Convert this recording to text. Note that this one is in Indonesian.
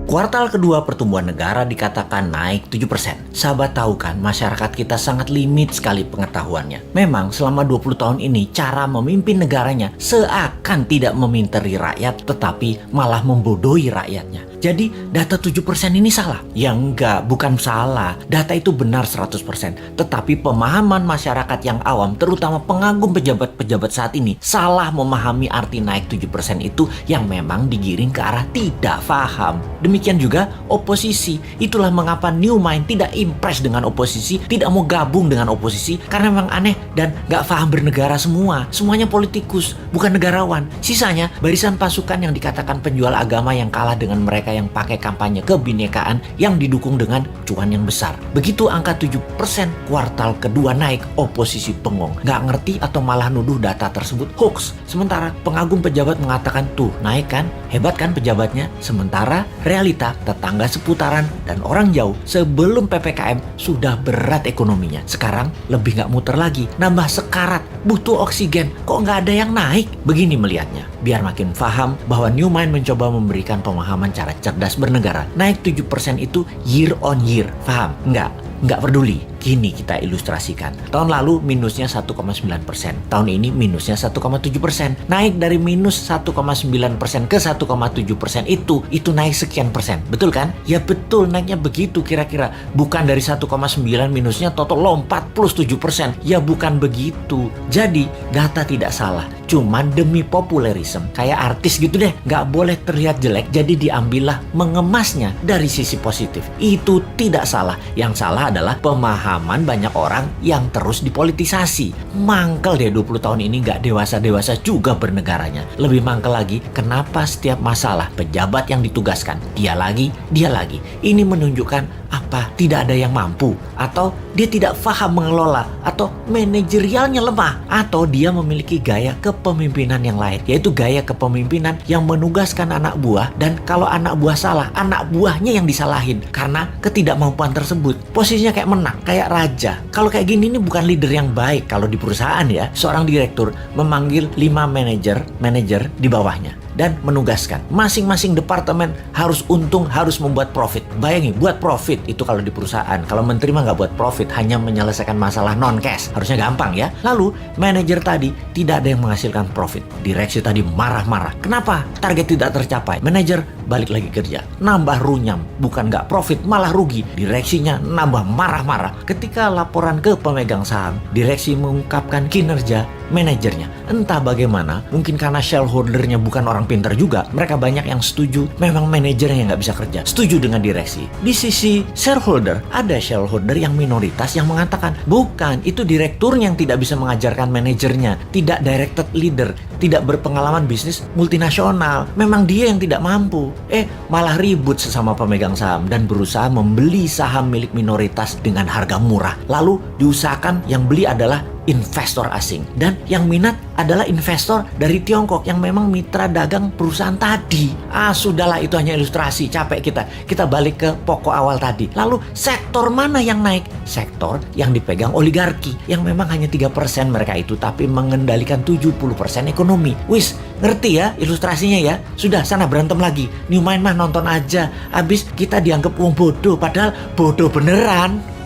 Kuartal kedua pertumbuhan negara dikatakan naik 7%. Sahabat tahu kan, masyarakat kita sangat limit sekali pengetahuannya. Memang selama 20 tahun ini cara memimpin negaranya seakan tidak meminteri rakyat tetapi malah membodohi rakyatnya. Jadi data 7% ini salah? Ya enggak, bukan salah. Data itu benar 100%. Tetapi pemahaman masyarakat yang awam, terutama pengagum pejabat-pejabat saat ini, salah memahami arti naik 7% itu yang memang digiring ke arah tidak paham. Demikian juga oposisi. Itulah mengapa New Mind tidak impress dengan oposisi, tidak mau gabung dengan oposisi, karena memang aneh dan gak paham bernegara semua. Semuanya politikus, bukan negarawan. Sisanya barisan pasukan yang dikatakan penjual agama yang kalah dengan mereka yang pakai kampanye kebinekaan yang didukung dengan cuan yang besar. Begitu angka 7% kuartal kedua naik, oposisi bengong. Nggak ngerti atau malah nuduh data tersebut hoax. Sementara pengagum pejabat mengatakan tuh naik kan, hebat kan pejabatnya. Sementara realita tetangga seputaran dan orang jauh sebelum PPKM sudah berat ekonominya. Sekarang lebih nggak muter lagi, nambah sekarat, butuh oksigen. Kok nggak ada yang naik? Begini melihatnya. Biar makin paham bahwa New Mind mencoba memberikan pemahaman cara cerdas bernegara. Naik 7% itu year on year. Paham? Nggak peduli. Kini kita ilustrasikan. Tahun lalu minusnya 1,9%. Tahun ini minusnya 1,7%. Naik dari minus 1,9% ke 1,7% itu naik sekian persen. Betul kan? Ya betul, naiknya begitu kira-kira. Bukan dari 1,9 minusnya total lompat plus 7%. Ya bukan begitu. Jadi data tidak salah. Cuman demi populerisme, kayak artis gitu deh. Nggak boleh terlihat jelek, jadi diambillah mengemasnya dari sisi positif. Itu tidak salah. Yang salah adalah pemahaman banyak orang yang terus dipolitisasi. Mangkel deh 20 tahun ini nggak dewasa-dewasa juga bernegaranya. Lebih mangkel lagi, kenapa setiap masalah pejabat yang ditugaskan dia lagi. Ini menunjukkan apa? Tidak ada yang mampu, atau dia tidak paham mengelola, atau manajerialnya lemah, atau dia memiliki gaya kepemimpinan yang lain, yaitu gaya kepemimpinan yang menugaskan anak buah, dan kalau anak buah salah, anak buahnya yang disalahin karena ketidakmampuan tersebut. Posisinya kayak menang, kayak raja. Kalau kayak gini ini bukan leader yang baik. Kalau di perusahaan ya, seorang direktur memanggil 5 manajer di bawahnya dan menugaskan masing-masing departemen harus untung, harus membuat profit. Bayangin, buat profit itu kalau di perusahaan. Kalau menteri mah nggak buat profit, hanya menyelesaikan masalah non-cash. Harusnya gampang ya. Lalu manajer tadi tidak ada yang menghasilkan profit. Direksi tadi marah-marah. Kenapa? Target tidak tercapai. Manajer balik lagi kerja, nambah runyam. Bukan nggak profit, malah rugi. Direksinya nambah marah-marah. Ketika laporan ke pemegang saham, direksi mengungkapkan kinerja manajernya. Entah bagaimana, mungkin karena shareholdernya bukan orang pintar juga, mereka banyak yang setuju memang manajernya yang nggak bisa kerja, setuju dengan direksi. Di sisi shareholder, ada shareholder yang minoritas yang mengatakan bukan, itu direkturnya yang tidak bisa mengajarkan manajernya, tidak directed leader, tidak berpengalaman bisnis multinasional, memang dia yang tidak mampu. Malah ribut sesama pemegang saham dan berusaha membeli saham milik minoritas dengan harga murah. Lalu diusahakan yang beli adalah investor asing, dan yang minat adalah investor dari Tiongkok yang memang mitra dagang perusahaan tadi. Sudahlah, itu hanya ilustrasi, capek kita balik ke pokok awal tadi. Lalu sektor mana yang naik? Sektor yang dipegang oligarki, yang memang hanya 3% mereka itu, tapi mengendalikan 70% ekonomi. Wis, ngerti ya ilustrasinya ya? Sudah, sana berantem lagi. New Mind mah nonton aja, abis kita dianggap bodoh, padahal bodoh beneran.